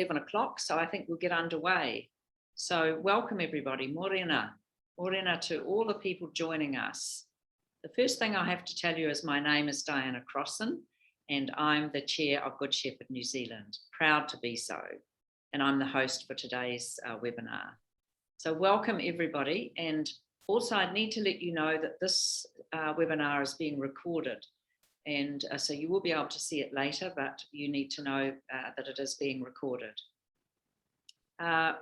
11 o'clock, so I think we'll get underway. So welcome everybody, morena. Morena to all the people joining us. The first thing I have to tell you is my name is Diana Crossan and I'm the chair of Good Shepherd New Zealand, proud to be so. And I'm the host for today's webinar. So welcome everybody. And also I need to let you know that this webinar is being recorded. And so you will be able to see it later, but you need to know that it is being recorded.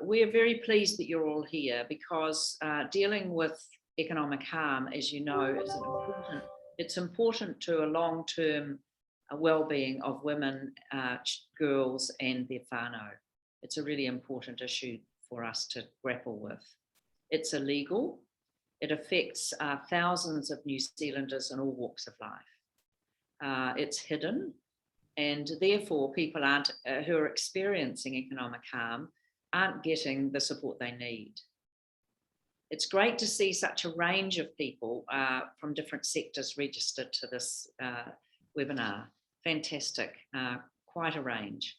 We are very pleased that you're all here because dealing with economic harm, as you know, is important to a long-term well-being of women, girls and their whānau. It's a really important issue for us to grapple with. It's illegal. It affects thousands of New Zealanders in all walks of life. It's hidden, and therefore people who are experiencing economic harm aren't getting the support they need. It's great to see such a range of people from different sectors registered to this webinar. Fantastic, quite a range.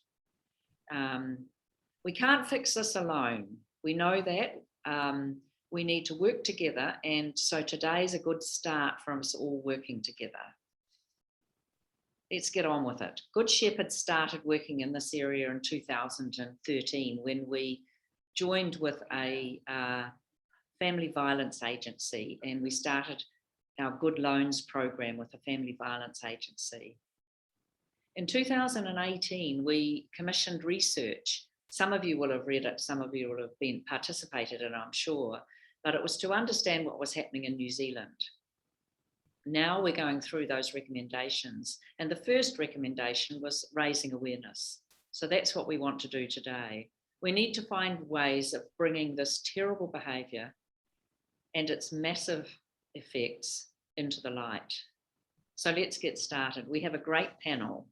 We can't fix this alone. We know that. We need to work together, and so today is a good start for us all working together. Let's get on with it. Good Shepherd started working in this area in 2013 when we joined with a family violence agency, and we started our Good Loans program with a family violence agency. In 2018, we commissioned research. Some of you will have read it, some of you will have participated in it, I'm sure, but it was to understand what was happening in New Zealand. Now we're going through those recommendations, and the first recommendation was raising awareness. So that's what we want to do today. We need to find ways of bringing this terrible behaviour and its massive effects into the light. So let's get started. We have a great panel.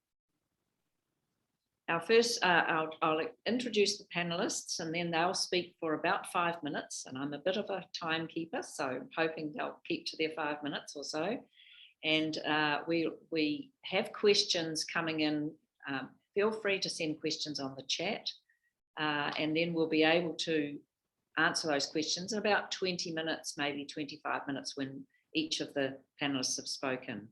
Our first, I'll introduce the panelists and then they'll speak for about 5 minutes, and I'm a bit of a timekeeper, so I'm hoping they'll keep to their 5 minutes or so. And we have questions coming in. Feel free to send questions on the chat, and then we'll be able to answer those questions in about 20 minutes, maybe 25 minutes when each of the panelists have spoken.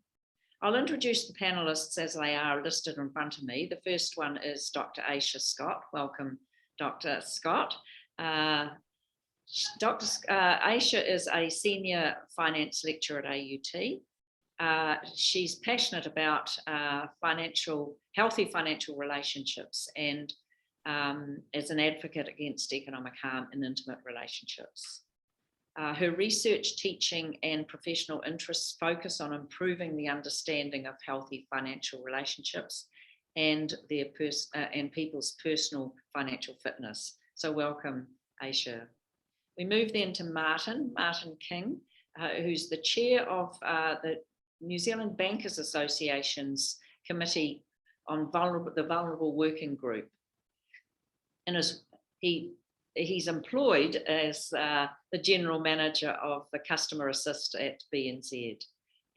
I'll introduce the panelists as they are listed in front of me. The first one is Dr Ayesha Scott. Welcome, Dr Scott. Dr Ayesha is a senior finance lecturer at AUT. She's passionate about healthy financial relationships and as an advocate against economic harm in intimate relationships. Her research, teaching and professional interests focus on improving the understanding of healthy financial relationships and people's personal financial fitness. So welcome, Ayesha. We move then to Martin King, who's the chair of the New Zealand Bankers Association's Committee on the Vulnerable Working Group. And he's employed as the general manager of the customer assist at BNZ,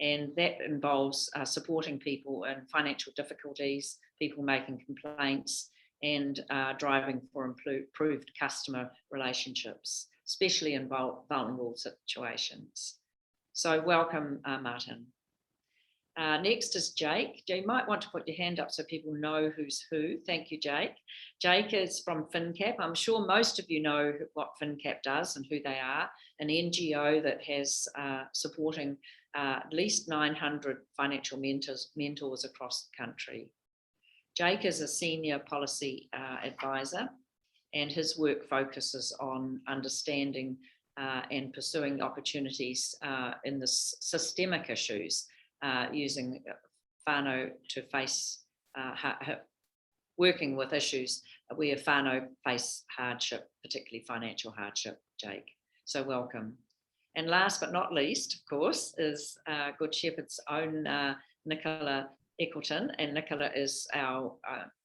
and that involves supporting people in financial difficulties, people making complaints, and driving for improved customer relationships, especially in vulnerable situations. So welcome, Martin. Next is Jake. You might want to put your hand up so people know who's who. Thank you, Jake. Jake is from FinCap. I'm sure most of you know what FinCap does and who they are, an NGO that has supporting at least 900 financial mentors across the country. Jake is a senior policy advisor, and his work focuses on understanding and pursuing opportunities in the systemic issues, using whānau to face, working with issues where whānau face hardship, particularly financial hardship, Jake. So welcome. And last but not least, of course, is Good Shepherd's own Nicola Eccleton, and Nicola is our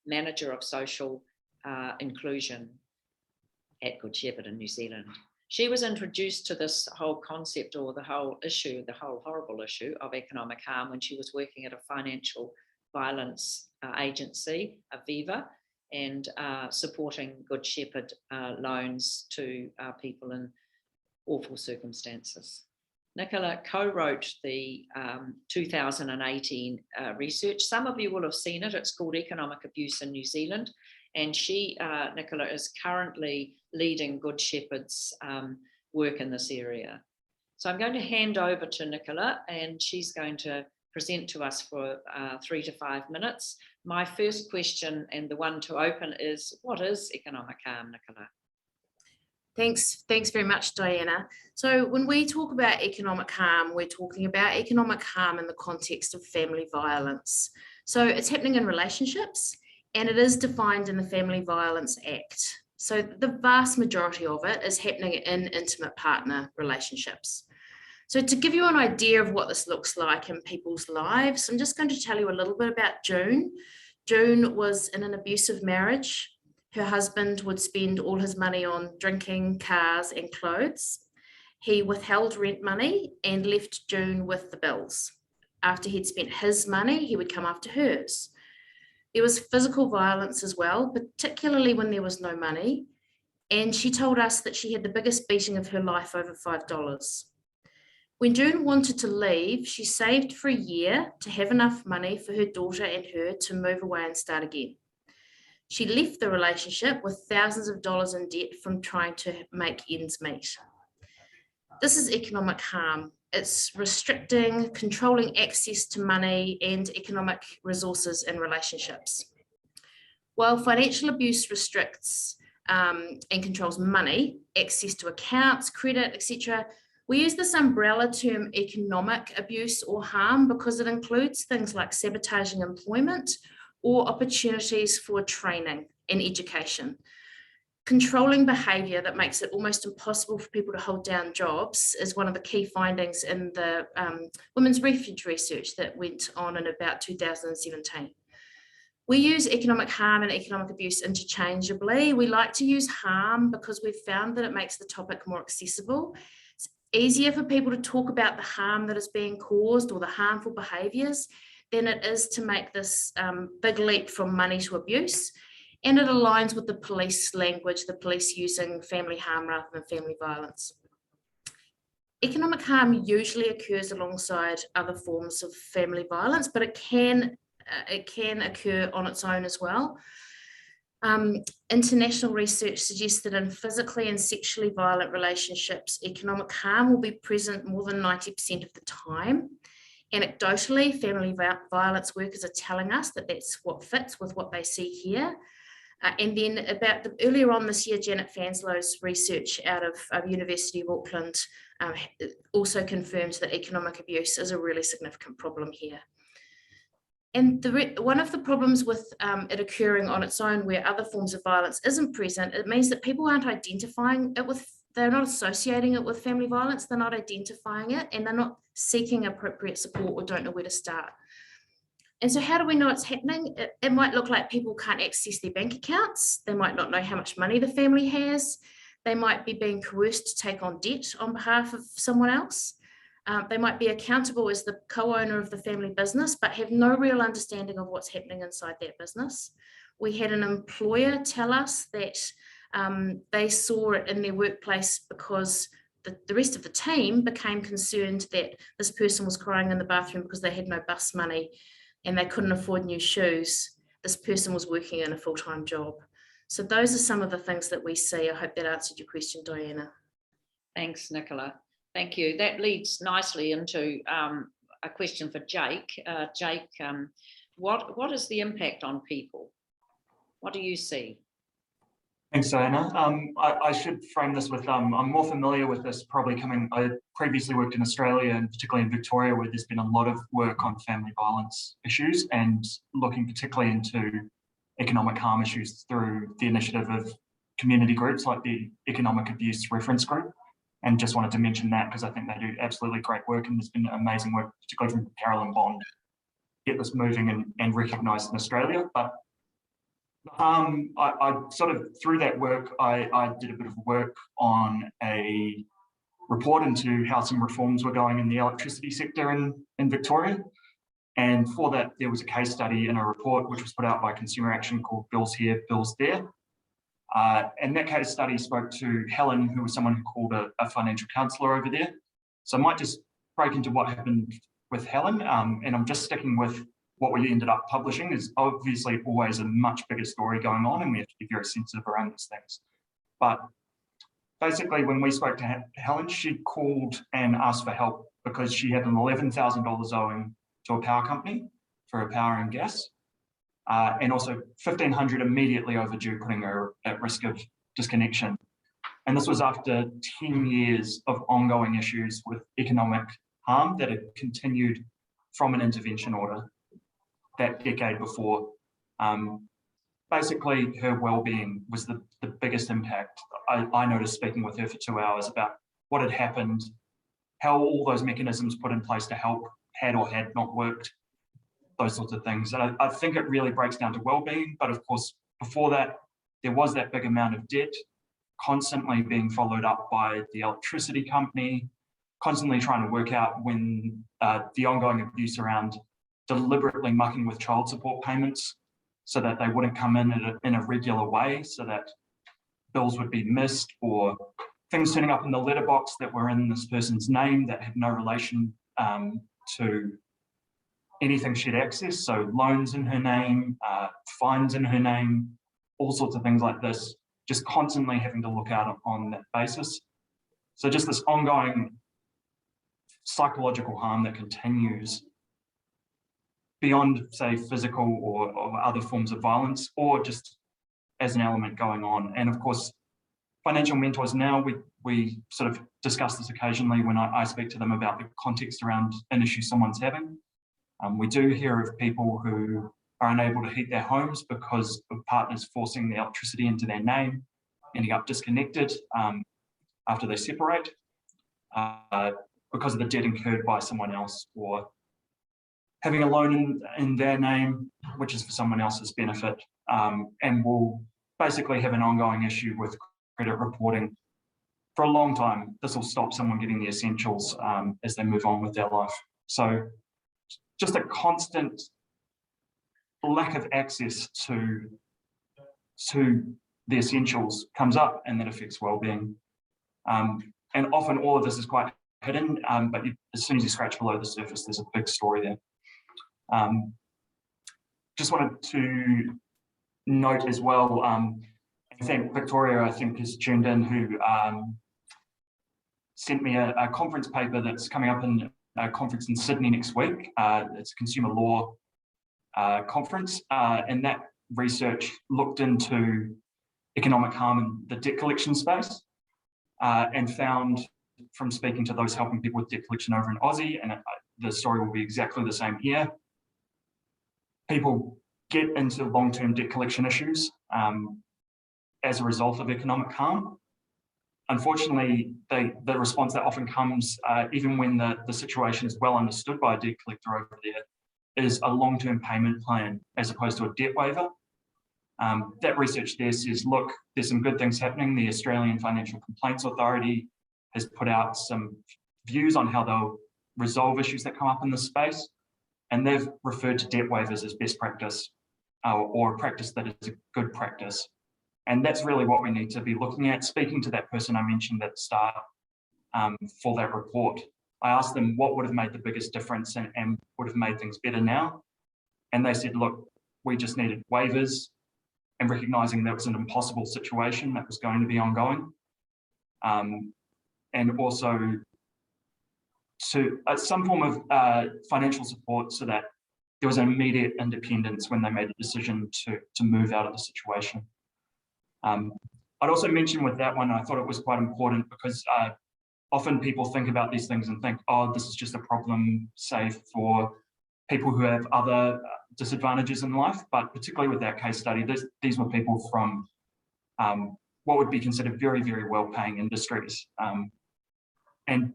Manager of Social Inclusion at Good Shepherd in New Zealand. She was introduced to this whole concept, or the whole issue, the whole horrible issue of economic harm, when she was working at a financial violence agency, Aviva, and supporting Good Shepherd loans to people in awful circumstances. Nicola co-wrote the 2018 research. Some of you will have seen it. It's called Economic Abuse in New Zealand. And she, Nicola, is currently leading Good Shepherd's work in this area. So I'm going to hand over to Nicola, and she's going to present to us for 3 to 5 minutes. My first question, and the one to open, is what is economic harm, Nicola? Thanks very much, Diana. So when we talk about economic harm, we're talking about economic harm in the context of family violence. So it's happening in relationships, and it is defined in the Family Violence Act. So the vast majority of it is happening in intimate partner relationships. So to give you an idea of what this looks like in people's lives, I'm just going to tell you a little bit about June. June was in an abusive marriage. Her husband would spend all his money on drinking, cars, and clothes. He withheld rent money and left June with the bills. After he'd spent his money, he would come after hers. There was physical violence as well, particularly when there was no money. And she told us that she had the biggest beating of her life, over $5. When June wanted to leave, she saved for a year to have enough money for her daughter and her to move away and start again. She left the relationship with thousands of dollars in debt from trying to make ends meet. This is economic harm. It's restricting, controlling access to money and economic resources in relationships. While financial abuse restricts and controls money, access to accounts, credit, etc., we use this umbrella term economic abuse or harm because it includes things like sabotaging employment or opportunities for training and education. Controlling behaviour that makes it almost impossible for people to hold down jobs is one of the key findings in the women's refuge research that went on in about 2017. We use economic harm and economic abuse interchangeably. We like to use harm because we've found that it makes the topic more accessible. It's easier for people to talk about the harm that is being caused or the harmful behaviours than it is to make this big leap from money to abuse. And it aligns with the police language, the police using family harm rather than family violence. Economic harm usually occurs alongside other forms of family violence, but it can occur on its own as well. International research suggests that in physically and sexually violent relationships, economic harm will be present more than 90% of the time. Anecdotally, family violence workers are telling us that that's what fits with what they see here. And then earlier on this year, Janet Fanslow's research out of University of Auckland also confirms that economic abuse is a really significant problem here. And one of the problems with it occurring on its own where other forms of violence isn't present, it means that people aren't identifying it with, they're not associating it with family violence, they're not identifying it, and they're not seeking appropriate support or don't know where to start. And so how do we know it's happening? It might look like people can't access their bank accounts. They might not know how much money the family has. They might be being coerced to take on debt on behalf of someone else. They might be accountable as the co-owner of the family business, but have no real understanding of what's happening inside that business. We had an employer tell us that they saw it in their workplace because the rest of the team became concerned that this person was crying in the bathroom because they had no bus money and they couldn't afford new shoes. This person was working in a full-time job. So those are some of the things that we see. I hope that answered your question, Diana. Thanks, Nicola. Thank you. That leads nicely into a question for Jake. Jake, what is the impact on people? What do you see? Thanks, Diana. I should frame this with, I'm more familiar with this probably I previously worked in Australia and particularly in Victoria where there's been a lot of work on family violence issues and looking particularly into economic harm issues through the initiative of community groups like the Economic Abuse Reference Group. And just wanted to mention that because I think they do absolutely great work and there's been amazing work, particularly from Carolyn Bond, to get this moving and recognised in Australia. But I sort of, through that work, I did a bit of work on a report into how some reforms were going in the electricity sector in Victoria. And for that, there was a case study in a report which was put out by Consumer Action called Bills Here, Bills There. And that case study spoke to Helen, who was someone who called a financial counsellor over there. So I might just break into what happened with Helen, and I'm just sticking with what we ended up publishing. Is obviously always a much bigger story going on, and we have to be very sensitive around these things. But basically, when we spoke to Helen, she called and asked for help because she had an $11,000 owing to a power company for her power and gas, and also $1,500 immediately overdue, putting her at risk of disconnection. And this was after 10 years of ongoing issues with economic harm that had continued from an intervention order that decade before. Basically, her well-being was the biggest impact. I noticed speaking with her for 2 hours about what had happened, how all those mechanisms put in place to help had or had not worked, those sorts of things. And I think it really breaks down to well-being, but of course, before that, there was that big amount of debt constantly being followed up by the electricity company, constantly trying to work out when the ongoing abuse around deliberately mucking with child support payments so that they wouldn't come in a regular way, so that bills would be missed, or things turning up in the letterbox that were in this person's name that had no relation to anything she'd accessed. So loans in her name, fines in her name, all sorts of things like this, just constantly having to look out on that basis. So just this ongoing psychological harm that continues beyond, say, physical or other forms of violence, or just as an element going on. And of course, financial mentors now, we sort of discuss this occasionally when I speak to them about the context around an issue someone's having. We do hear of people who are unable to heat their homes because of partners forcing the electricity into their name, ending up disconnected after they separate because of the debt incurred by someone else, or having a loan in their name, which is for someone else's benefit, and will basically have an ongoing issue with credit reporting for a long time. This will stop someone getting the essentials as they move on with their life. So just a constant lack of access to the essentials comes up, and that affects well-being. And often all of this is quite hidden, but as soon as you scratch below the surface, there's a big story there. Just wanted to note as well, I think Victoria, I think, is tuned in, who sent me a conference paper that's coming up in a conference in Sydney next week. It's a consumer law conference, and that research looked into economic harm in the debt collection space, and found, from speaking to those helping people with debt collection over in Aussie, and the story will be exactly the same here, people get into long-term debt collection issues as a result of economic harm. Unfortunately, the response that often comes, even when the situation is well understood by a debt collector over there, is a long-term payment plan as opposed to a debt waiver. That research there says, look, there's some good things happening. The Australian Financial Complaints Authority has put out some views on how they'll resolve issues that come up in this space, and they've referred to debt waivers as best practice, or a practice that is a good practice. And that's really what we need to be looking at. Speaking to that person I mentioned at the start for that report, I asked them what would have made the biggest difference and would have made things better now. And they said, look, we just needed waivers, and recognising that was an impossible situation that was going to be ongoing. And also to some form of financial support so that there was an immediate independence when they made the decision to move out of the situation. I'd also mention with that one, I thought it was quite important because often people think about these things and think, oh, this is just a problem, say, for people who have other disadvantages in life. But particularly with that case study, these were people from what would be considered very, very well-paying industries. And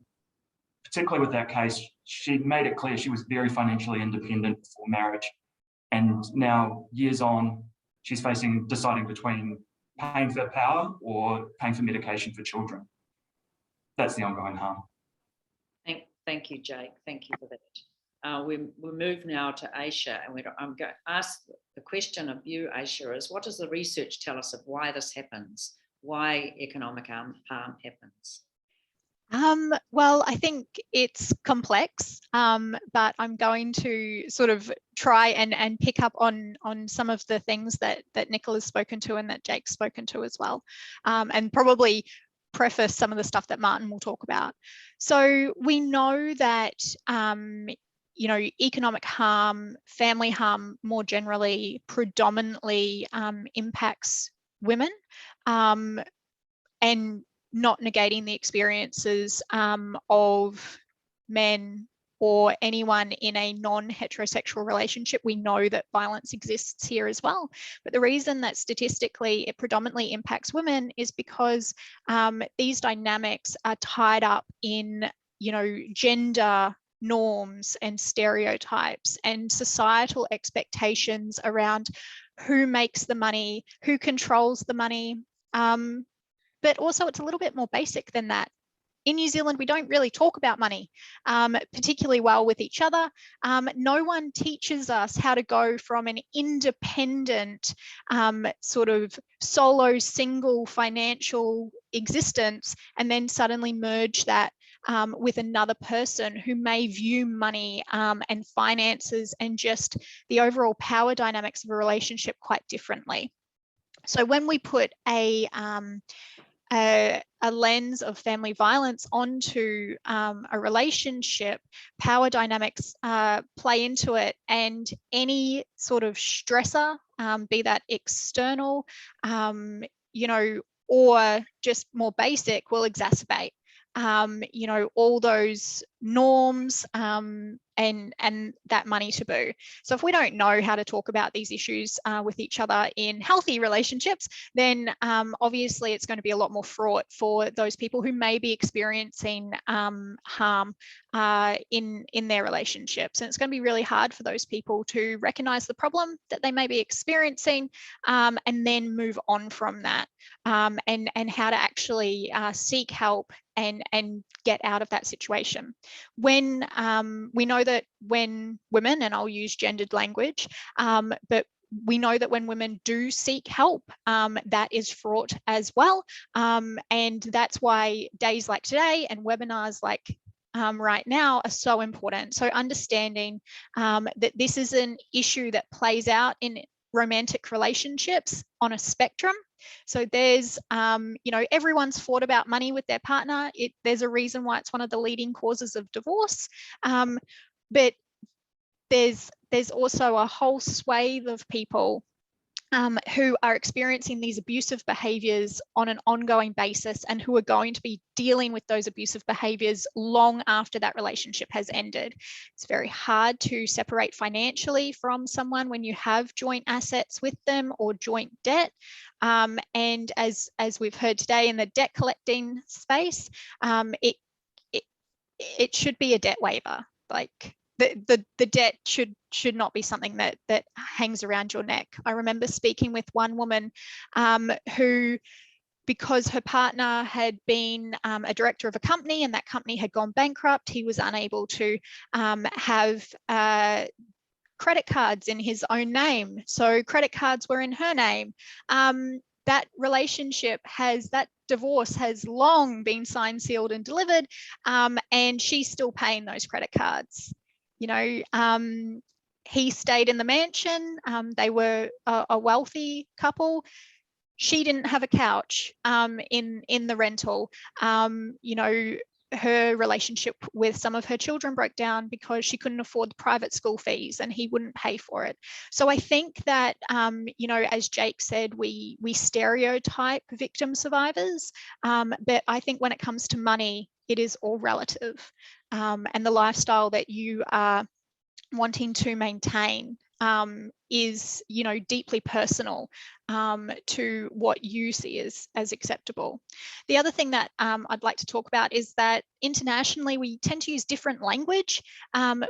particularly with that case, she made it clear she was very financially independent before marriage. And now, years on, she's deciding between paying for power or paying for medication for children. That's the ongoing harm. Thank you, Jake. Thank you for that. we'll move now to Ayesha, and I'm going to ask the question of you, Ayesha, is what does the research tell us of why this happens? Why economic harm happens? Well, I think it's complex, but I'm going to sort of try and pick up on some of the things that Nicola's spoken to and that Jake's spoken to as well, and probably preface some of the stuff that Martin will talk about. So we know that economic harm, family harm more generally, predominantly impacts women, and not negating the experiences of men or anyone in a non-heterosexual relationship. We know that violence exists here as well. But the reason that statistically it predominantly impacts women is because these dynamics are tied up in, gender norms and stereotypes and societal expectations around who makes the money, who controls the money. But also it's a little bit more basic than that. In New Zealand, we don't really talk about money particularly well with each other. No one teaches us how to go from an independent sort of solo single financial existence and then suddenly merge that with another person who may view money and finances and just the overall power dynamics of a relationship quite differently. So when we put a lens of family violence onto a relationship, power dynamics play into it, and any sort of stressor, be that external, or just more basic, will exacerbate all those norms and that money taboo. So if we don't know how to talk about these issues with each other in healthy relationships, then obviously it's going to be a lot more fraught for those people who may be experiencing harm in their relationships. And it's going to be really hard for those people to recognize the problem that they may be experiencing and then move on from that, and how to actually seek help and get out of that situation. When we know that when women, and I'll use gendered language, but we know that when women do seek help, that is fraught as well. And that's why days like today and webinars like right now are so important. So understanding that this is an issue that plays out in romantic relationships on a spectrum. So there's, everyone's fought about money with their partner. There's a reason why it's one of the leading causes of divorce. But there's also a whole swathe of people who are experiencing these abusive behaviours on an ongoing basis and who are going to be dealing with those abusive behaviours long after that relationship has ended. It's very hard to separate financially from someone when you have joint assets with them or joint debt. And as we've heard today in the debt collecting space, it should be a debt waiver. Like the debt should not be something that hangs around your neck. I remember speaking with one woman who, because her partner had been a director of a company and that company had gone bankrupt, he was unable to have credit cards in his own name. So credit cards were in her name. That relationship that divorce has long been signed, sealed and delivered, and she's still paying those credit cards. He stayed in the mansion. They were a wealthy couple. She didn't have a couch in the rental. Her relationship with some of her children broke down because she couldn't afford the private school fees and he wouldn't pay for it. So I think that, as Jake said, we stereotype victim survivors, but I think when it comes to money, it is all relative. And the lifestyle that you are wanting to maintain is, deeply personal to what you see as acceptable. The other thing that I'd like to talk about is that internationally we tend to use different language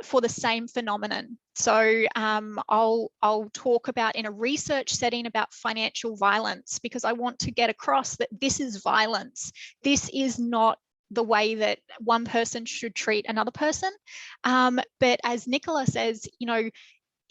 for the same phenomenon. So I'll talk about in a research setting about financial violence because I want to get across that this is violence. This is not the way that one person should treat another person. But as Nicola says, you know,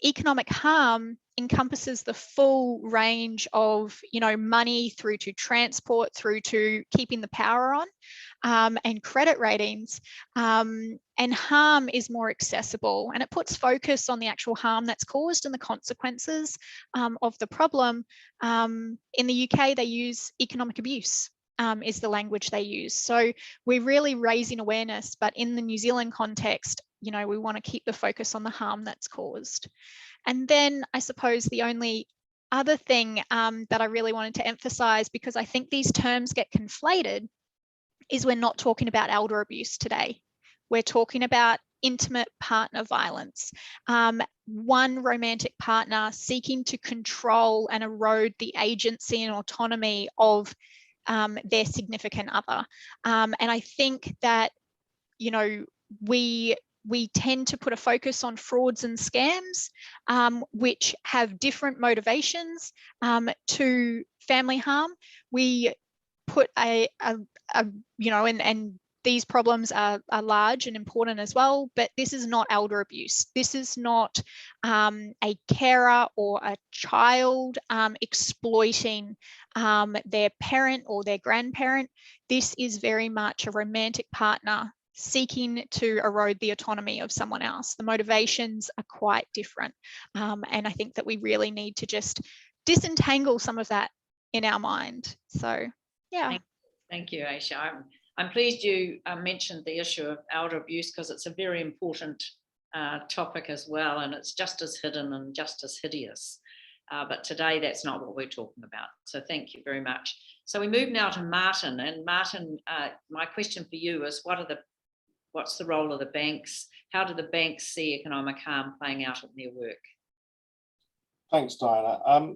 economic harm encompasses the full range of, you know, money through to transport, through to keeping the power on, and credit ratings. And harm is more accessible, and it puts focus on the actual harm that's caused and the consequences of the problem. In the UK, they use economic abuse. Is the language they use. So we're really raising awareness, but in the New Zealand context, you know, we want to keep the focus on the harm that's caused. And then I suppose the only other thing that I really wanted to emphasize, because I think these terms get conflated, is we're not talking about elder abuse today. We're talking about intimate partner violence. One romantic partner seeking to control and erode the agency and autonomy of their significant other. And I think that, you know, we tend to put a focus on frauds and scams, which have different motivations to family harm. We put you know, and these problems are large and important as well, but this is not elder abuse. This is not a carer or a child exploiting their parent or their grandparent. This is very much a romantic partner seeking to erode the autonomy of someone else. The motivations are quite different. And I think that we really need to just disentangle some of that in our mind. So, yeah. Thank you, Ayesha. I'm pleased you mentioned the issue of elder abuse, because it's a very important topic as well, and it's just as hidden and just as hideous. But today, that's not what we're talking about. So thank you very much. So we move now to Martin. And Martin, my question for you is, what's the role of the banks? How do the banks see economic harm playing out in their work? Thanks, Diana.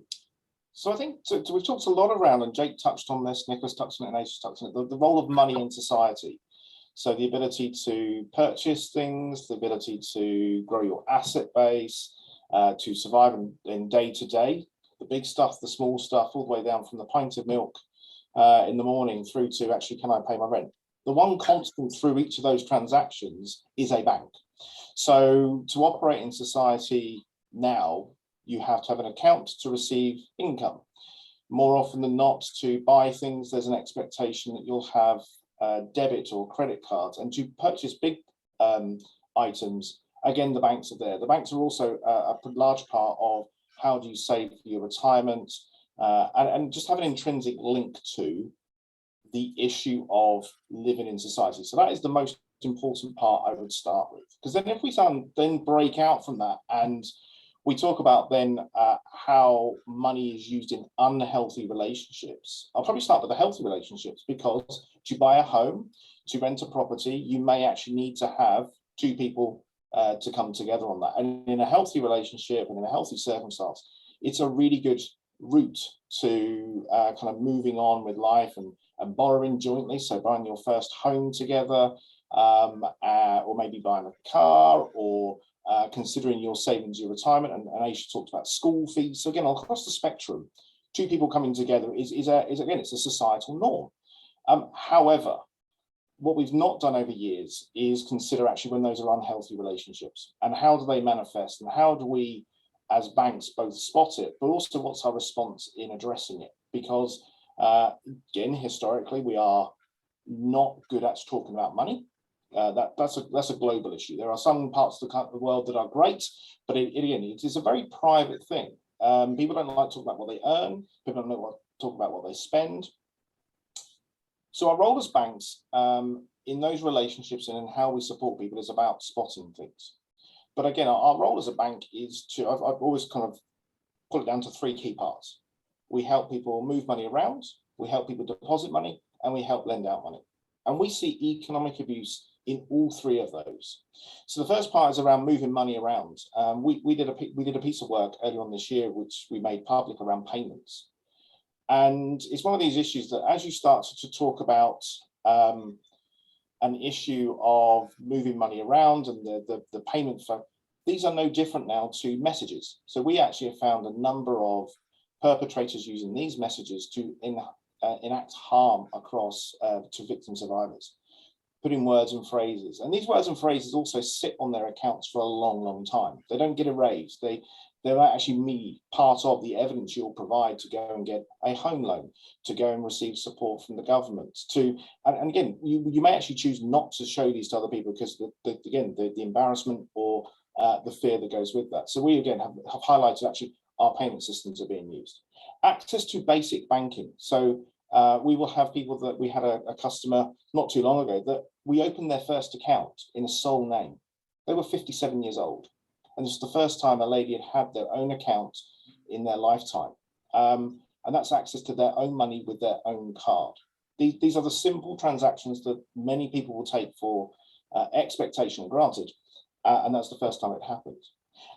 So I think we've talked a lot around, and Jake touched on this, Nicola's touched on it, and Aisha touched on it, the role of money in society. So the ability to purchase things, the ability to grow your asset base, to survive in day to day, the big stuff, the small stuff, all the way down from the pint of milk in the morning through to actually, can I pay my rent? The one constant through each of those transactions is a bank. So to operate in society now, you have to have an account to receive income. More often than not, to buy things, there's an expectation that you'll have debit or credit cards, and to purchase big items, again, the banks are there. The banks are also a large part of how do you save for your retirement, and just have an intrinsic link to the issue of living in society. So that is the most important part I would start with, because then if we then break out from that and we talk about then how money is used in unhealthy relationships. I'll probably start with the healthy relationships, because to buy a home, to rent a property, you may actually need to have two people to come together on that. And in a healthy relationship and in a healthy circumstance, it's a really good route to kind of moving on with life and borrowing jointly. So buying your first home together, or maybe buying a car, or considering your savings, your retirement, and Aisha talked about school fees. So again, across the spectrum, two people coming together is again, it's a societal norm. However, what we've not done over years is consider actually when those are unhealthy relationships, and how do they manifest, and how do we as banks both spot it, but also what's our response in addressing it? Because again, historically, we are not good at talking about money. That's a global issue. There are some parts of the world that are great, but again, it is a very private thing. People don't like to talk about what they earn. People don't like to talk about what they spend. So our role as banks in those relationships and in how we support people is about spotting things. But again, our role as a bank is to, I've always kind of put it down to three key parts. We help people move money around, we help people deposit money, and we help lend out money. And we see economic abuse in all three of those. So the first part is around moving money around. We did a piece of work earlier on this year, which we made public, around payments. And it's one of these issues that as you start to talk about an issue of moving money around and the payment for, these are no different now to messages. So we actually have found a number of perpetrators using these messages to enact harm across to victim survivors. put in words and phrases. And these words and phrases also sit on their accounts for a long, long time. They don't get erased. They might actually be part of the evidence you'll provide to go and get a home loan, to go and receive support from the government. And again, you may actually choose not to show these to other people because the embarrassment or the fear that goes with that. So we again have highlighted actually our payment systems are being used. Access to basic banking. So we will have people that we had a customer not too long ago that we opened their first account in a sole name. They were 57 years old. And this was the first time a lady had their own account in their lifetime. And that's access to their own money with their own card. These are the simple transactions that many people will take for expectation granted. And that's the first time it happened.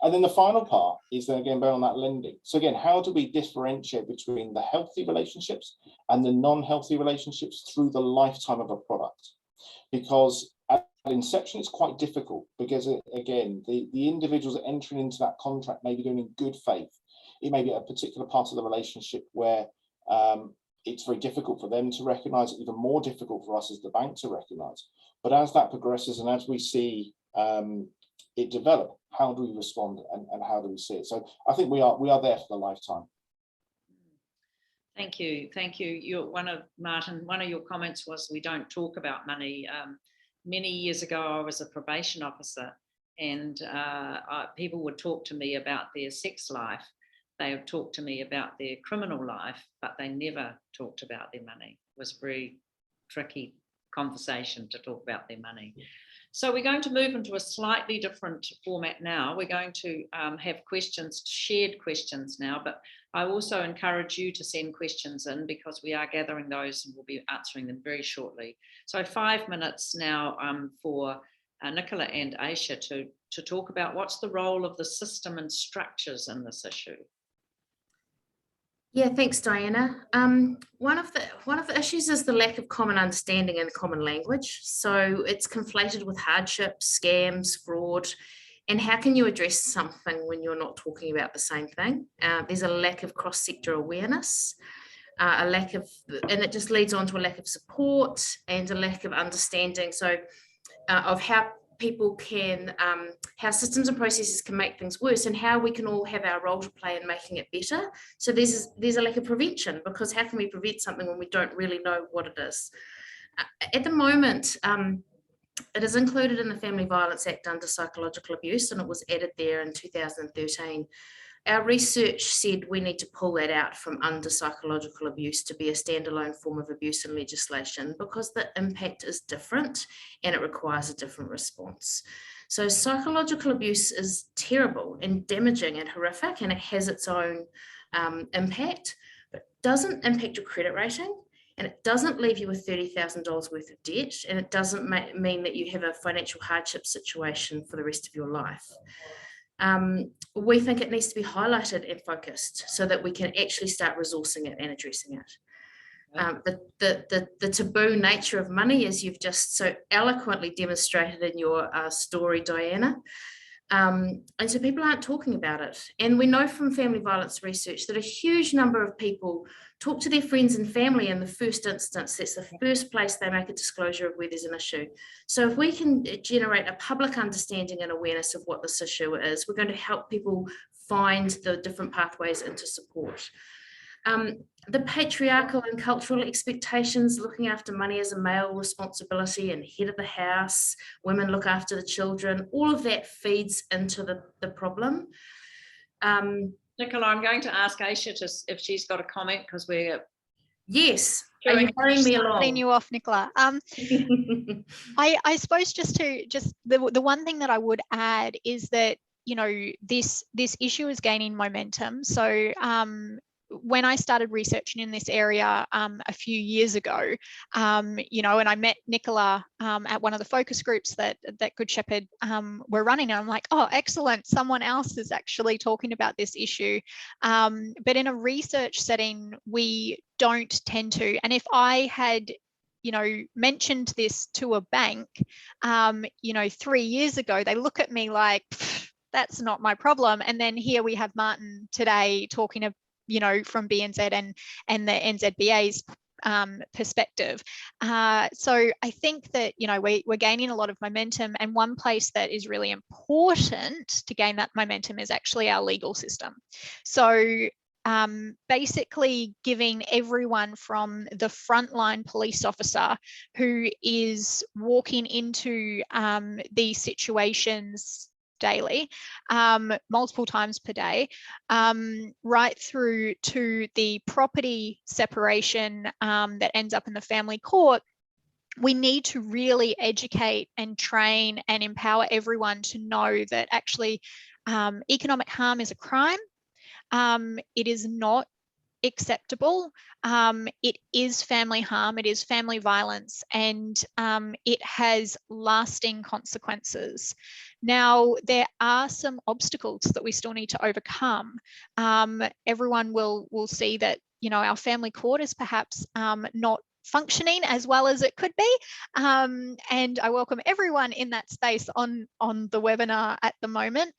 And then the final part is then again on that lending. So again, how do we differentiate between the healthy relationships and the non-healthy relationships through the lifetime of a product? Because at inception, it's quite difficult because again, the individuals entering into that contract may be doing in good faith. It may be a particular part of the relationship where it's very difficult for them to recognize, even more difficult for us as the bank to recognize. But as that progresses and as we see it develop, how do we respond and how do we see it? So I think we are there for the lifetime. Thank you. One of your comments was we don't talk about money. Many years ago, I was a probation officer, and people would talk to me about their sex life. They would talk to me about their criminal life, but they never talked about their money. It was a very tricky conversation to talk about their money. So we're going to move into a slightly different format now. We're going to have questions, shared questions now, but I also encourage you to send questions in because we are gathering those and we'll be answering them very shortly. So 5 minutes now for Nicola and Ayesha to talk about what's the role of the system and structures in this issue. Yeah, thanks, Diana. One of the issues is the lack of common understanding and common language. So it's conflated with hardship, scams, fraud, and how can you address something when you're not talking about the same thing? There's a lack of cross-sector awareness, and it just leads on to a lack of support and a lack of understanding. So of how people can, how systems and processes can make things worse and how we can all have our role to play in making it better. So there's a lack of prevention, because how can we prevent something when we don't really know what it is? At the moment, it is included in the Family Violence Act under psychological abuse, and it was added there in 2013. Our research said we need to pull that out from under psychological abuse to be a standalone form of abuse in legislation, because the impact is different and it requires a different response. So psychological abuse is terrible and damaging and horrific, and it has its own impact, but it doesn't impact your credit rating, and it doesn't leave you with $30,000 worth of debt, and it doesn't mean that you have a financial hardship situation for the rest of your life. We think it needs to be highlighted and focused so that we can actually start resourcing it and addressing it. The taboo nature of money, as you've just so eloquently demonstrated in your story, Diana. And so people aren't talking about it. And we know from family violence research that a huge number of people talk to their friends and family in the first instance. That's the first place they make a disclosure of where there's an issue. So if we can generate a public understanding and awareness of what this issue is, we're going to help people find the different pathways into support. The patriarchal and cultural expectations, looking after money as a male responsibility and head of the house, women look after the children, all of that feeds into the problem. Nicola, I'm going to ask Ayesha if she's got a comment, because we're... Yes, are you hurrying me along? Cutting you off, Nicola. I suppose just the one thing that I would add is that, you know, this issue is gaining momentum. So when I started researching in this area a few years ago, you know, and I met Nicola at one of the focus groups that Good Shepherd were running, and I'm like, oh, excellent, someone else is actually talking about this issue. But in a research setting, we don't tend to. And if I had, you know, mentioned this to a bank, you know, 3 years ago, they look at me like, that's not my problem. And then here we have Martin today talking about, you know, from BNZ and the NZBA's perspective. So I think that, you know, we're gaining a lot of momentum, and one place that is really important to gain that momentum is actually our legal system. So basically giving everyone from the frontline police officer who is walking into these situations daily, multiple times per day, right through to the property separation that ends up in the family court. We need to really educate and train and empower everyone to know that actually economic harm is a crime. It is not acceptable. It is family harm, it is family violence, and it has lasting consequences. Now, there are some obstacles that we still need to overcome. Everyone will see that, you know, our family court is perhaps not functioning as well as it could be. And I welcome everyone in that space on the webinar at the moment.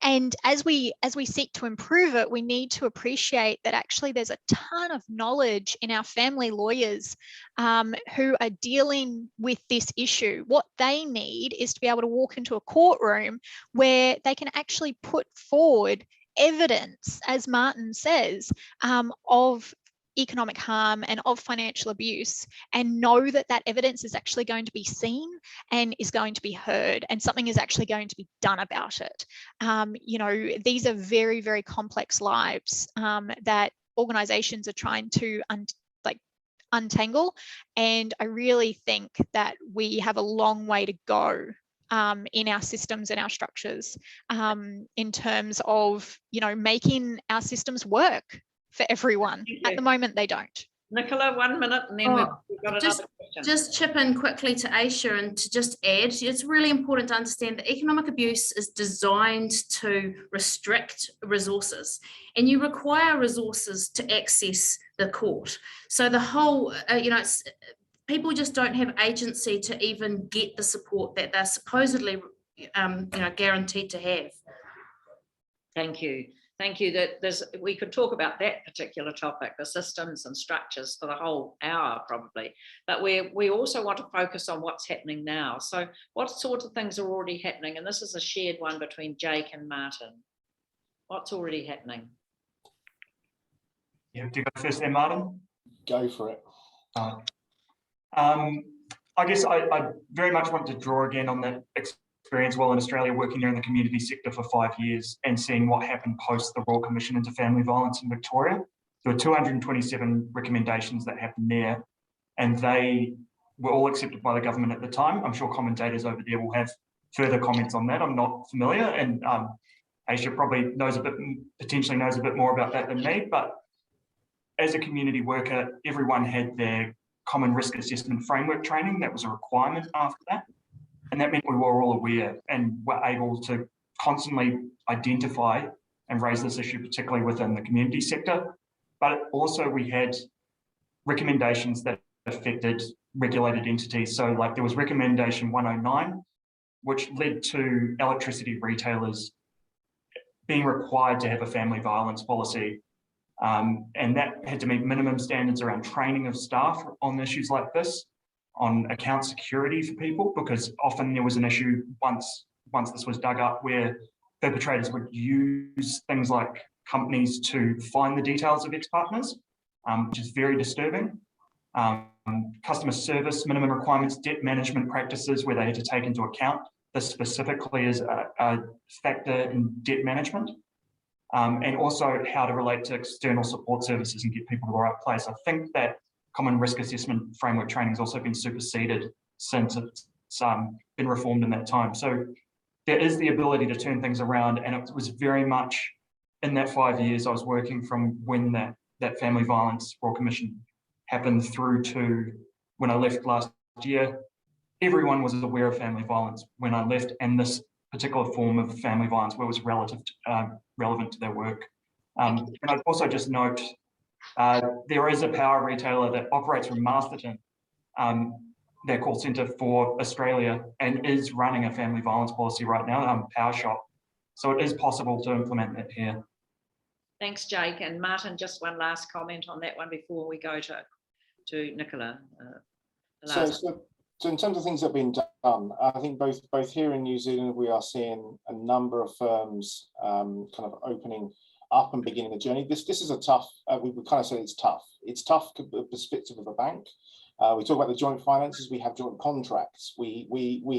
And as we seek to improve it, we need to appreciate that actually there's a ton of knowledge in our family lawyers who are dealing with this issue. What they need is to be able to walk into a courtroom where they can actually put forward evidence, as Martin says, of economic harm and of financial abuse, and know that that evidence is actually going to be seen and is going to be heard, and something is actually going to be done about it. You know, these are very, very complex lives that organizations are trying to untangle, and I really think that we have a long way to go in our systems and our structures in terms of, you know, making our systems work for everyone. At the moment, they don't. Nicola, 1 minute, and then we've got another question. Just chip in quickly to Ayesha, and to just add, it's really important to understand that economic abuse is designed to restrict resources, and you require resources to access the court. So the whole, you know, people just don't have agency to even get the support that they're supposedly, you know, guaranteed to have. Thank you. Thank you. We could talk about that particular topic, the systems and structures, for the whole hour probably, but we also want to focus on what's happening now. So what sort of things are already happening? And this is a shared one between Jake and Martin. What's already happening? Yeah, do you go first there, Martin? Go for it. I guess I very much want to draw again on that experience while in Australia, working there in the community sector for 5 years and seeing what happened post the Royal Commission into Family Violence in Victoria. There were 227 recommendations that happened there, and they were all accepted by the government at the time. I'm sure commentators over there will have further comments on that. I'm not familiar, and Ayesha probably potentially knows a bit more about that than me, but as a community worker, everyone had their common risk assessment framework training. That was a requirement after that. And that meant we were all aware and were able to constantly identify and raise this issue, particularly within the community sector. But also we had recommendations that affected regulated entities. So like there was recommendation 109, which led to electricity retailers being required to have a family violence policy. And that had to meet minimum standards around training of staff on issues like this, on account security for people, because often there was an issue once this was dug up where perpetrators would use things like companies to find the details of ex-partners, which is very disturbing. Customer service minimum requirements, debt management practices where they had to take into account this specifically as a factor in debt management, and also how to relate to external support services and get people to the right place. I think that common risk assessment framework training has also been superseded since it's been reformed in that time. So there is the ability to turn things around, and it was very much in that 5 years I was working from when that Family Violence Royal Commission happened through to when I left last year. Everyone was aware of family violence when I left, and this particular form of family violence where it was relevant to their work. And I'd also just note there is a power retailer that operates from Masterton, their call centre for Australia, and is running a family violence policy right now, Power Shop. So it is possible to implement that here. Thanks, Jake. And Martin, just one last comment on that one before we go to Nicola. So in terms of things that have been done, I think both here in New Zealand, we are seeing a number of firms kind of opening up and beginning the journey. This is a tough, we kind of say it's tough. It's tough from the perspective of a bank. We talk about the joint finances, we have joint contracts. We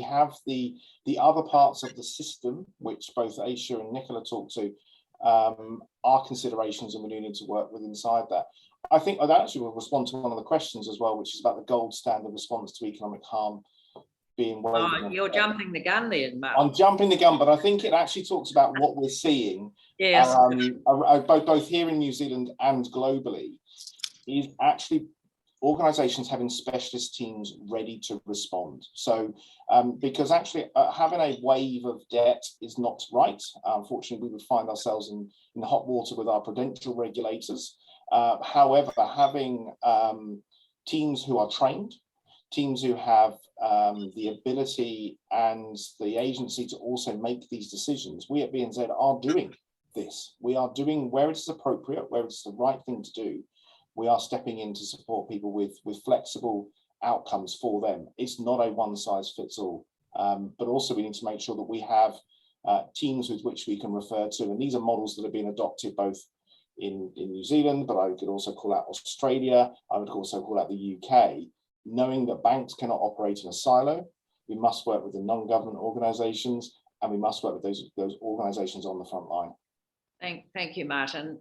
have the other parts of the system, which both Ayesha and Nicola talked to, are considerations, and we need to work with inside that. I think I'd actually will respond to one of the questions as well, which is about the gold standard response to economic harm being waived. Oh, you're jumping the gun there, Mark. I'm jumping the gun, but I think it actually talks about what we're seeing, yes. Both here in New Zealand and globally, is actually organisations having specialist teams ready to respond. So because actually having a wave of debt is not right. Unfortunately, we would find ourselves in the hot water with our prudential regulators. However, having teams who are trained, teams who have the ability and the agency to also make these decisions, we at BNZ are doing this. We are doing where it's appropriate, where it's the right thing to do. We are stepping in to support people with flexible outcomes for them. It's not a one size fits all, but also we need to make sure that we have teams with which we can refer to. And these are models that have been adopted both in New Zealand, but I could also call out Australia. I would also call out the UK, knowing that banks cannot operate in a silo. We must work with the non-government organisations, and we must work with those organisations on the front line. Thank you, Martin.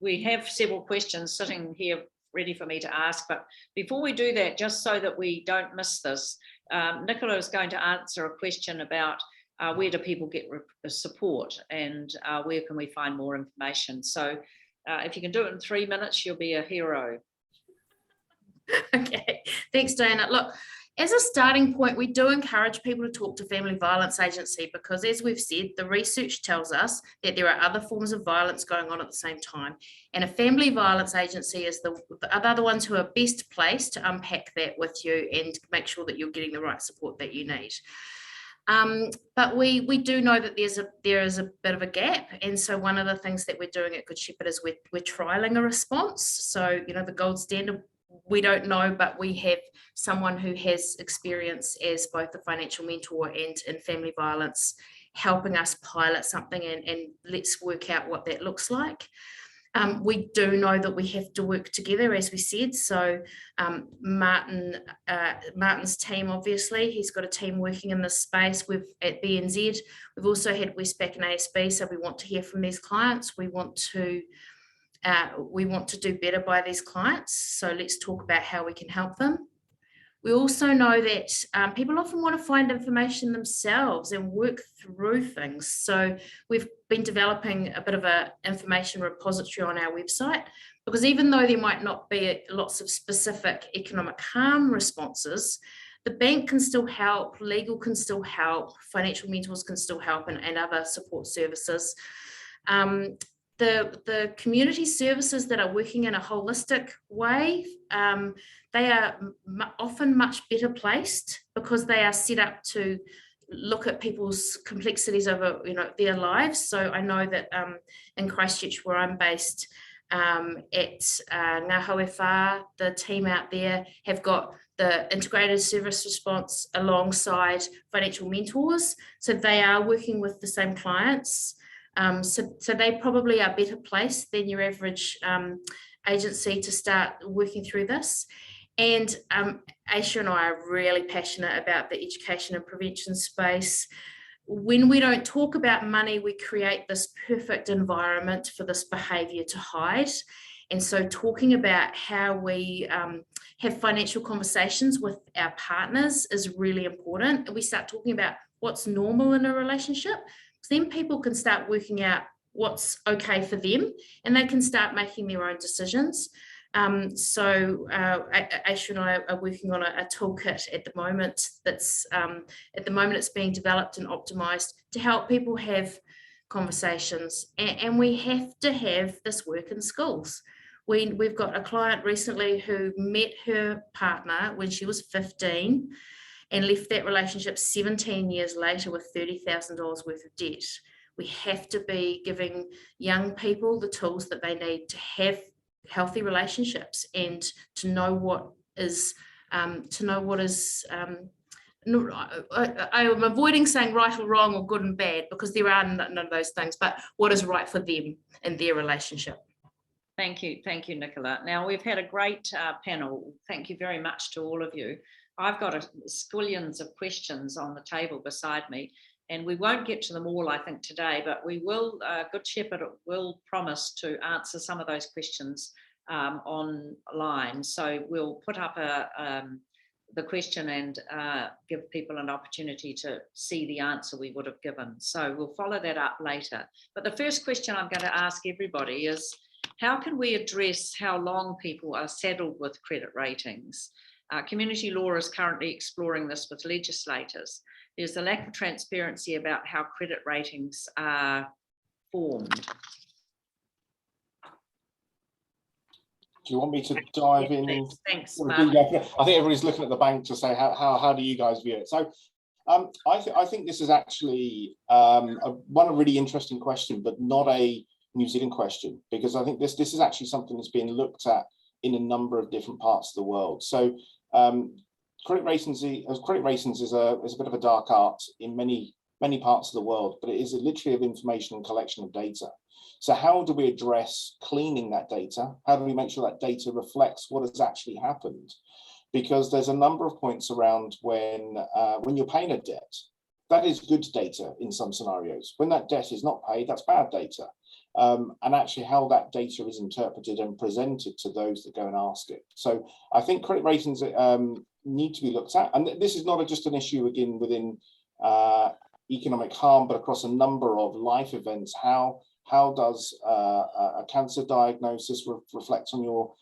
We have several questions sitting here ready for me to ask, but before we do that, just so that we don't miss this, Nicola is going to answer a question about where do people get support, and where can we find more information. So if you can do it in 3 minutes, you'll be a hero. Okay, thanks, Diana. Look, as a starting point, we do encourage people to talk to Family Violence Agency because, as we've said, the research tells us that there are other forms of violence going on at the same time. And a Family Violence Agency is the other ones who are best placed to unpack that with you and make sure that you're getting the right support that you need. But we do know that there is a bit of a gap, and so one of the things that we're doing at Good Shepherd is we're trialing a response. So, you know, the gold standard, we don't know, but we have someone who has experience as both a financial mentor and in family violence helping us pilot something, and let's work out what that looks like. We do know that we have to work together, as we said. So Martin's team, obviously, he's got a team working in this space. At BNZ, we've also had Westpac and ASB, so we want to hear from these clients. We want to do better by these clients. So let's talk about how we can help them. We also know that people often want to find information themselves and work through things. So we've been developing a bit of an information repository on our website, because even though there might not be lots of specific economic harm responses, the bank can still help, legal can still help, financial mentors can still help, and other support services. The community services that are working in a holistic way, they are often much better placed because they are set up to look at people's complexities over, you know, their lives. So I know that in Christchurch, where I'm based, at Ngā Hauewha, the team out there have got the integrated service response alongside financial mentors. So they are working with the same clients. So they probably are better placed than your average agency to start working through this. And Ayesha and I are really passionate about the education and prevention space. When we don't talk about money, we create this perfect environment for this behaviour to hide. And so talking about how we have financial conversations with our partners is really important. And we start talking about what's normal in a relationship. Then people can start working out what's okay for them, and they can start making their own decisions. So Ayesha and I are working on a toolkit at the moment that's it's being developed and optimized to help people have conversations, and we have to have this work in schools. We've got a client recently who met her partner when she was 15 and left that relationship 17 years later with $30,000 worth of debt. We have to be giving young people the tools that they need to have healthy relationships and to know what is I'm avoiding saying right or wrong or good and bad, because there are none of those things, but what is right for them in their relationship. Thank you, Nicola. Now, we've had a great panel. Thank you very much to all of you. I've got squillions of questions on the table beside me, and we won't get to them all, I think, today, but we will, Good Shepherd will promise to answer some of those questions online. So we'll put up the question and give people an opportunity to see the answer we would have given. So we'll follow that up later. But the first question I'm going to ask everybody is, how can we address how long people are saddled with credit ratings? Community law is currently exploring this with legislators. There's a lack of transparency about how credit ratings are formed. Do you want me to dive in? Thanks, I Mark. think everybody's looking at the bank to say how do you guys view it? So I think this is actually one really interesting question, but not a New Zealand question, because I think this is actually something that's being looked at in a number of different parts of the world. So credit ratings is a bit of a dark art in many parts of the world, but it is literally of information and collection of data. So how do we address cleaning that data? How do we make sure that data reflects what has actually happened? Because there's a number of points around when you're paying a debt, that is good data in some scenarios. When that debt is not paid, that's bad data. And actually how that data is interpreted and presented to those that go and ask it. So I think credit ratings need to be looked at. And this is not just an issue again within economic harm, but across a number of life events. How does a cancer diagnosis reflect on your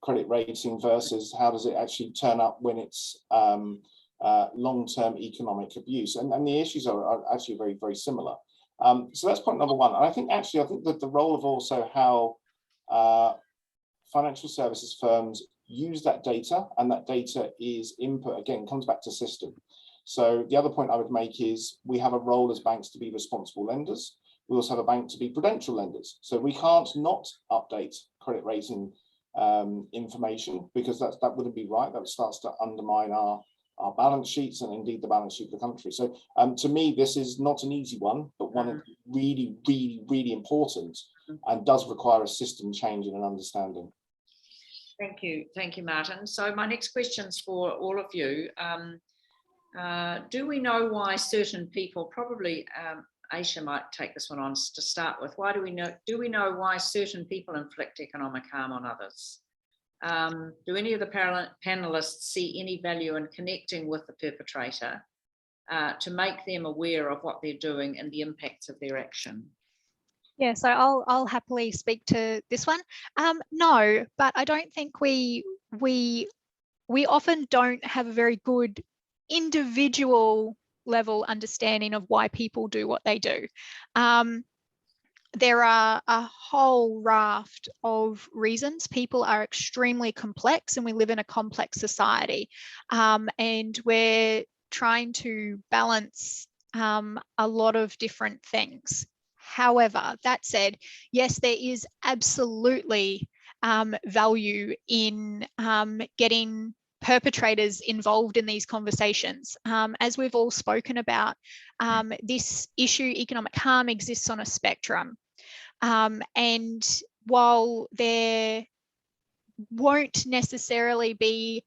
credit rating versus how does it actually turn up when it's long-term economic abuse? And the issues are actually very, very similar. So that's point number one. And I think that the role of also how financial services firms use that data, and that data is input, again, comes back to system. So the other point I would make is we have a role as banks to be responsible lenders. We also have a bank to be prudential lenders. So we can't not update credit rating information, because that wouldn't be right. That starts to undermine our balance sheets and indeed the balance sheet of the country. So to me, this is not an easy one, but one really, really, really important and does require a system change and an understanding. Thank you, Martin. So my next question's for all of you. Do we know why certain people, probably Ayesha might take this one on to start with. Do we know why certain people inflict economic harm on others? Do any of the panelists see any value in connecting with the perpetrator to make them aware of what they're doing and the impacts of their action? Yeah, so I'll happily speak to this one. No, but I don't think we often don't have a very good individual level understanding of why people do what they do. There are a whole raft of reasons. People are extremely complex and we live in a complex society. And we're trying to balance a lot of different things. However, that said, yes, there is absolutely value in getting perpetrators involved in these conversations. As we've all spoken about, this issue, economic harm, exists on a spectrum. And while there won't necessarily be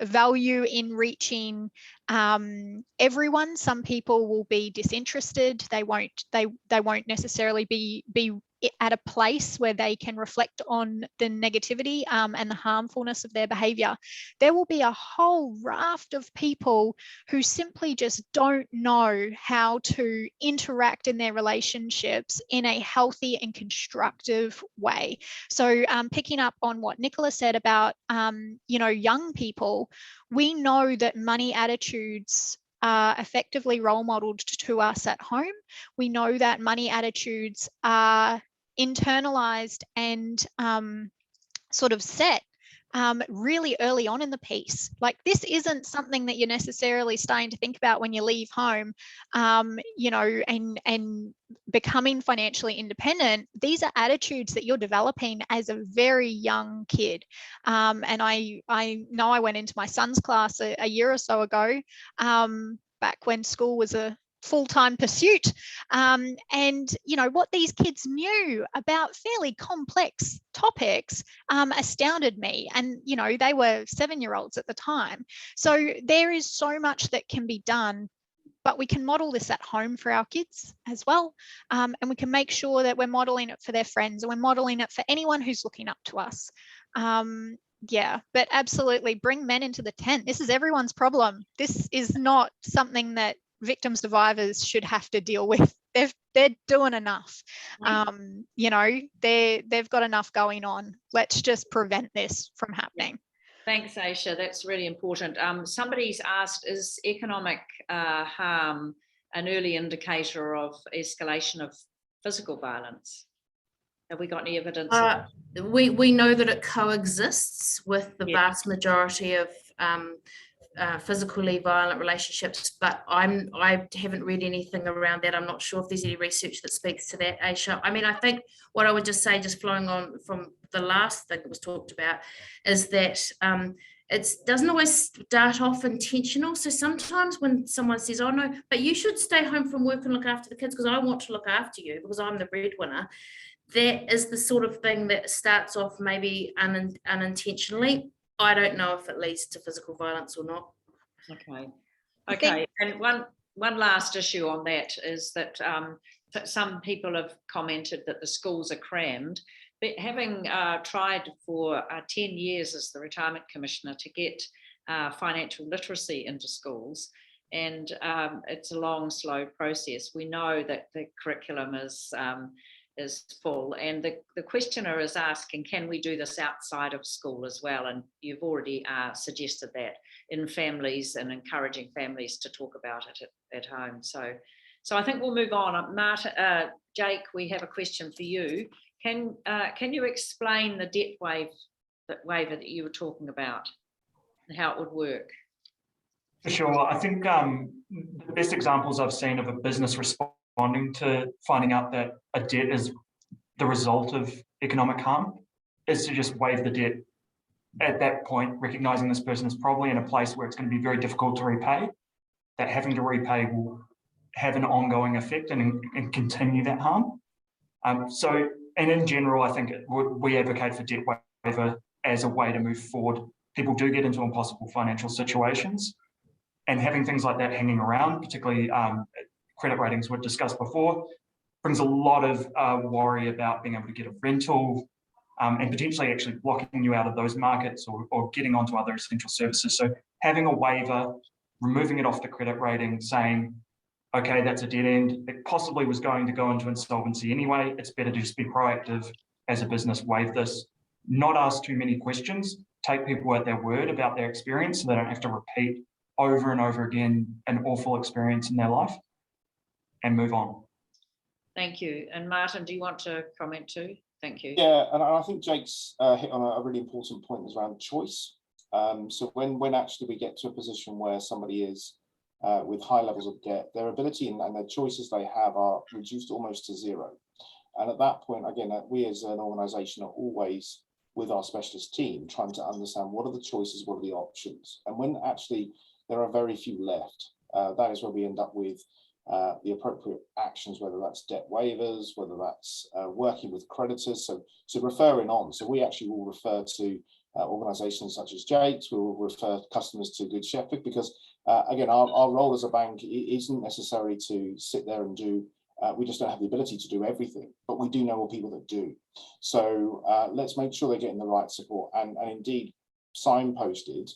value in reaching everyone, some people will be disinterested. They won't necessarily be at a place where they can reflect on the negativity and the harmfulness of their behavior. There will be a whole raft of people who simply just don't know how to interact in their relationships in a healthy and constructive way. So picking up on what Nicola said about young people, we know that money attitudes are effectively role modeled to us at home. We know that money attitudes are internalized and sort of set really early on in the piece. Like, this isn't something that you're necessarily starting to think about when you leave home, you know, and becoming financially independent. These are attitudes that you're developing as a very young kid. And I know I went into my son's class a year or so ago, back when school was a full-time pursuit, and you know what these kids knew about fairly complex topics astounded me. And you know, they were 7-year-olds at the time. So there is so much that can be done, but we can model this at home for our kids as well, and we can make sure that we're modeling it for their friends, and we're modeling it for anyone who's looking up to us. Yeah, but absolutely, bring men into the tent. This is everyone's problem. This is not something that victim survivors should have to deal with. They're doing enough. You know, they've got enough going on. Let's just prevent this from happening. Thanks, Ayesha. That's really important. Somebody's asked, is economic harm an early indicator of escalation of physical violence? Have we got any evidence? We know that it coexists with the Yeah. vast majority of physically violent relationships, but I haven't read anything around that. I'm not sure if there's any research that speaks to that, Ayesha. I mean, I think what I would just say, just flowing on from the last thing that was talked about, is that it doesn't always start off intentional. So sometimes when someone says, oh no, but you should stay home from work and look after the kids because I want to look after you because I'm the breadwinner, that is the sort of thing that starts off maybe unintentionally. I don't know if it leads to physical violence or not. Okay. And one last issue on that is that some people have commented that the schools are crammed. But having tried for 10 years as the Retirement Commissioner to get financial literacy into schools, and it's a long, slow process. We know that the curriculum is full, and the questioner is asking, can we do this outside of school as well? And you've already suggested that in families and encouraging families to talk about it at home. So I think we'll move on. Marta, Jake, we have a question for you. Can you explain the debt waiver that you were talking about and how it would work? For sure. I think the best examples I've seen of a business responding to finding out that a debt is the result of economic harm is to just waive the debt at that point, recognizing this person is probably in a place where it's going to be very difficult to repay, that having to repay will have an ongoing effect and continue that harm. And in general, I think we advocate for debt waiver as a way to move forward. People do get into impossible financial situations, and having things like that hanging around, particularly credit ratings were discussed before, brings a lot of worry about being able to get a rental and potentially actually blocking you out of those markets or getting onto other essential services. So having a waiver, removing it off the credit rating, saying, okay, that's a dead end. It possibly was going to go into insolvency anyway. It's better to just be proactive as a business, waive this, not ask too many questions, take people at their word about their experience so they don't have to repeat over and over again an awful experience in their life, and move on. Thank you. And Martin, do you want to comment too? Thank you. Yeah, and I think Jake's hit on a really important point is around choice. So when actually we get to a position where somebody is with high levels of debt, their ability and their choices they have are reduced almost to zero. And at that point, again, we as an organisation are always with our specialist team trying to understand what are the choices, what are the options. And when actually there are very few left, that is where we end up with the appropriate actions, whether that's debt waivers, whether that's working with creditors, so referring on. So we actually will refer to organisations such as Jake's, we will refer customers to Good Shepherd, because again, our role as a bank isn't necessary to sit there and do, we just don't have the ability to do everything, but we do know all people that do. So let's make sure they're getting the right support and indeed signposted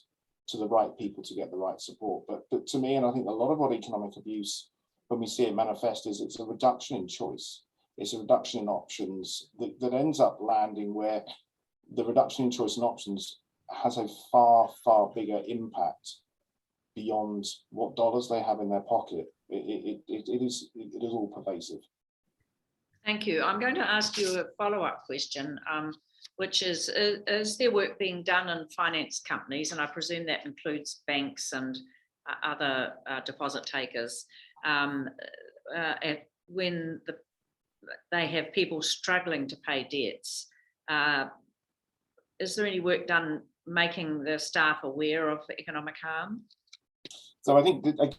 to the right people to get the right support. But to me, and I think a lot of what economic abuse, when we see it manifest, is it's a reduction in choice. It's a reduction in options that ends up landing where the reduction in choice and options has a far, far bigger impact beyond what dollars they have in their pocket. It is all pervasive. Thank you. I'm going to ask you a follow-up question. which is there work being done in finance companies, and I presume that includes banks and other deposit takers, when they have people struggling to pay debts. Is there any work done making the staff aware of economic harm? So I think that,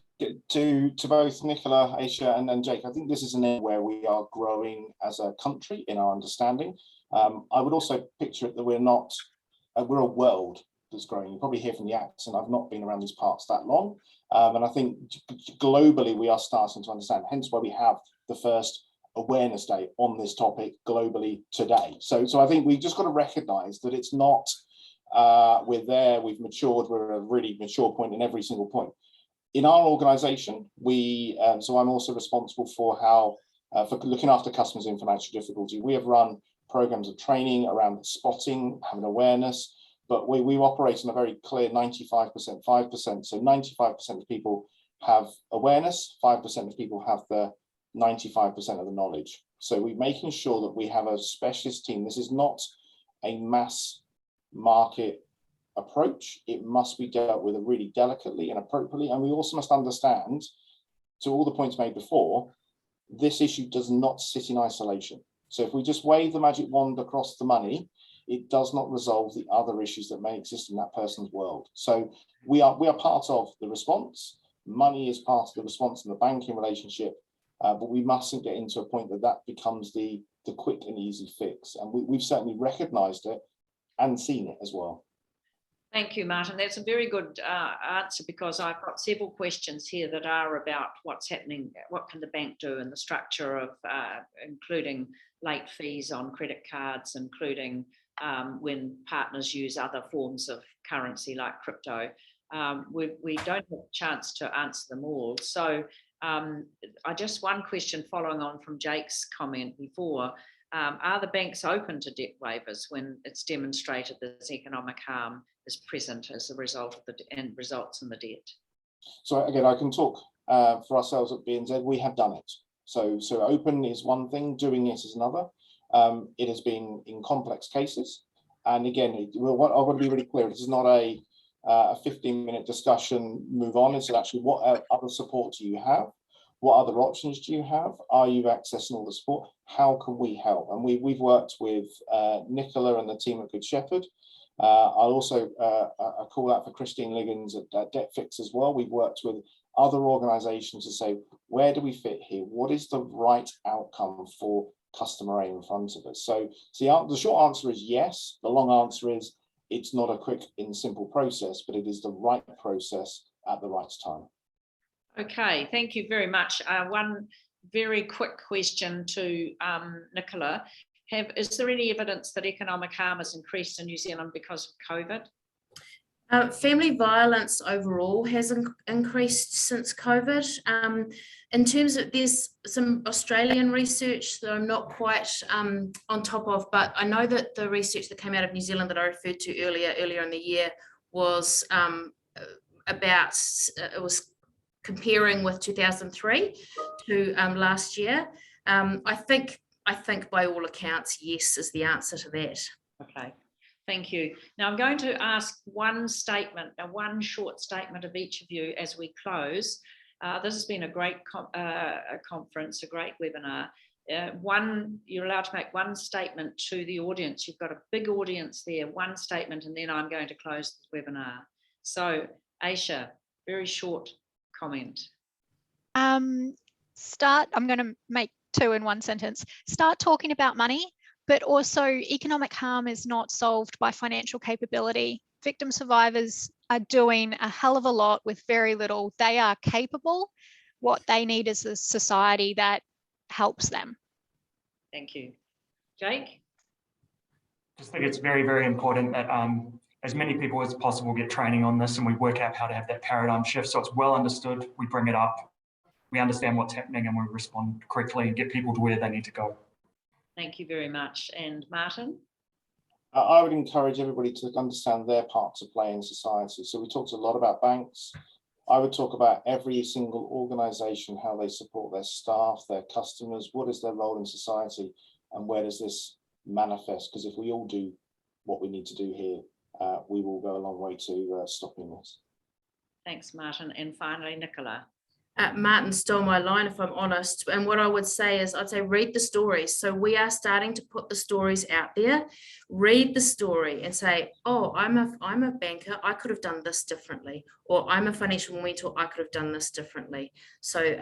to both Nicola, Ayesha, and Jake, I think this is an area where we are growing as a country in our understanding. I would also picture it that we're a world that's growing. You probably hear from the accent, I've not been around these parts that long. And I think globally we are starting to understand, hence why we have the first awareness day on this topic globally today. So I think we've just got to recognize that it's not, we're there, we've matured, we're at a really mature point in every single point. In our organization, so I'm also responsible for for looking after customers in financial difficulty. We have run programs of training around spotting, having awareness, but we operate on a very clear 95%, 5%. So 95% of people have awareness, 5% of people have the 95% of the knowledge. So we're making sure that we have a specialist team. This is not a mass market approach. It must be dealt with really delicately and appropriately. And we also must understand, to all the points made before, this issue does not sit in isolation. So if we just wave the magic wand across the money, it does not resolve the other issues that may exist in that person's world. So we are part of the response. Money is part of the response in the banking relationship, but we mustn't get into a point that becomes the quick and easy fix. And we've certainly recognised it and seen it as well. Thank you, Martin. That's a very good answer, because I've got several questions here that are about what's happening, what can the bank do, and the structure of including late fees on credit cards, including when partners use other forms of currency like crypto. We don't have a chance to answer them all. So one question following on from Jake's comment before. Are the banks open to debt waivers when it's demonstrated that this economic harm is present as a result of and results in the debt? So again, I can talk for ourselves at BNZ. We have done it. So open is one thing, doing it is another. It has been in complex cases, and again, I want to be really clear. This is not a 15-minute discussion, move on. It's actually what other support do you have? What other options do you have? Are you accessing all the support? How can we help? And we've worked with Nicola and the team at Good Shepherd. I'll also call out for Christine Liggins at DebtFix as well. We've worked with other organisations to say, where do we fit here? What is the right outcome for customer A in front of us? So the short answer is yes. The long answer is it's not a quick and simple process, but it is the right process at the right time. Okay, thank you very much. One very quick question to Nicola. Is there any evidence that economic harm has increased in New Zealand because of COVID? Family violence overall has increased since COVID. In terms of, there's some Australian research that I'm not quite on top of, but I know that the research that came out of New Zealand that I referred to earlier in the year was it was comparing with 2003 to last year. I think by all accounts, yes, is the answer to that. Okay, thank you. Now I'm going to ask one short statement of each of you as we close. This has been a great conference, a great webinar. You're allowed to make one statement to the audience. You've got a big audience there, one statement, and then I'm going to close the webinar. So Ayesha, very short comment. I'm going to make two in one sentence. Start talking about money, but also economic harm is not solved by financial capability. Victim survivors are doing a hell of a lot with very little. They are capable. What they need is a society that helps them. Thank you. Jake? I just think it's very, very important that as many people as possible get training on this, and we work out how to have that paradigm shift so it's well understood. We bring it up, we understand what's happening, and we respond correctly and get people to where they need to go. Thank you very much. And Martin? I would encourage everybody to understand their part to play in society. So we talked a lot about banks. I would talk about every single organisation, how they support their staff, their customers, what is their role in society, and where does this manifest, because if we all do what we need to do here, we will go a long way to stopping this. Thanks, Martin. And finally, Nicola. Martin stole my line, if I'm honest. And what I would say is, I'd say read the stories. So we are starting to put the stories out there. Read the story and say, oh, I'm a banker, I could have done this differently. Or I'm a financial mentor, I could have done this differently. So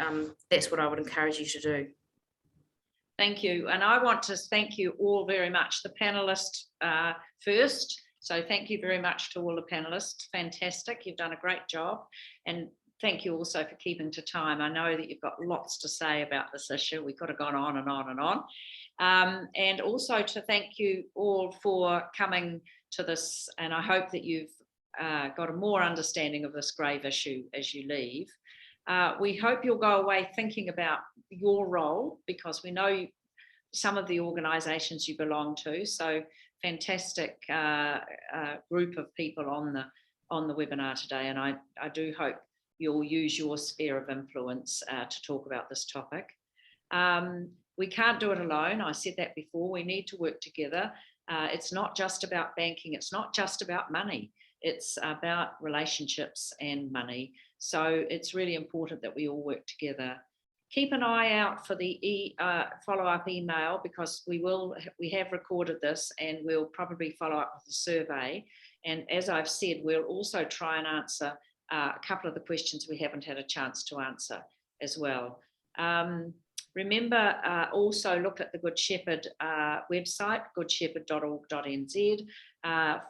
that's what I would encourage you to do. Thank you. And I want to thank you all very much. The panelists first. So thank you very much to all the panelists. Fantastic. You've done a great job. And thank you also for keeping to time. I know that you've got lots to say about this issue. We could have gone on and on and on. And also to thank you all for coming to this. And I hope that you've got a more understanding of this grave issue as you leave. We hope you'll go away thinking about your role, because we know some of the organisations you belong to. So fantastic group of people on the webinar today. And I do hope you'll use your sphere of influence to talk about this topic. We can't do it alone. I said that before. We need to work together. It's not just about banking. It's not just about money. It's about relationships and money. So it's really important that we all work together. Keep an eye out for the follow-up email, because we have recorded this and we'll probably follow up with a survey. And as I've said, we'll also try and answer a couple of the questions we haven't had a chance to answer as well. Remember, also look at the Good Shepherd website, goodshepherd.org.nz,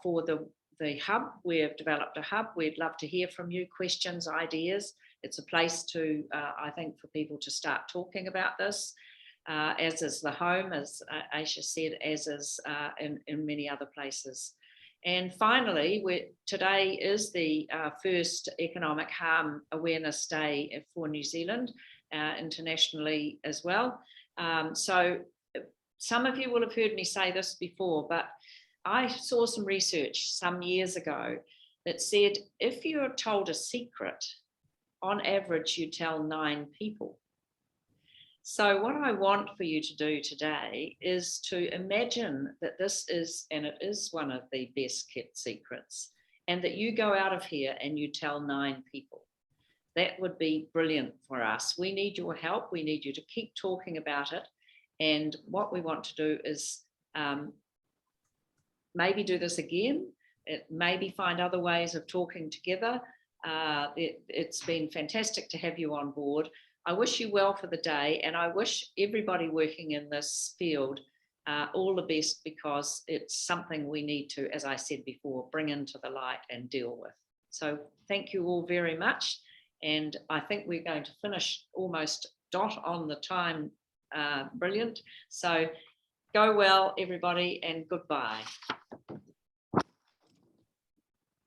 for the hub. We've developed a hub. We'd love to hear from you, questions, ideas. It's a place to, I think, for people to start talking about this, as is the home, as Ayesha said, as is in many other places. And finally, today is the first Economic Harm Awareness Day for New Zealand, internationally as well. So some of you will have heard me say this before, but I saw some research some years ago that said, if you're told a secret, on average, you tell 9 people. So what I want for you to do today is to imagine that this is, and it is one of the best kept secrets, and that you go out of here and you tell 9 people. That would be brilliant for us. We need your help. We need you to keep talking about it. And what we want to do is maybe do this again, maybe find other ways of talking together. It's been fantastic to have you on board. I wish you well for the day, and I wish everybody working in this field all the best, because it's something we need to, as I said before, bring into the light and deal with. So thank you all very much. And I think we're going to finish almost dot on the time. Brilliant. So go well, everybody, and goodbye.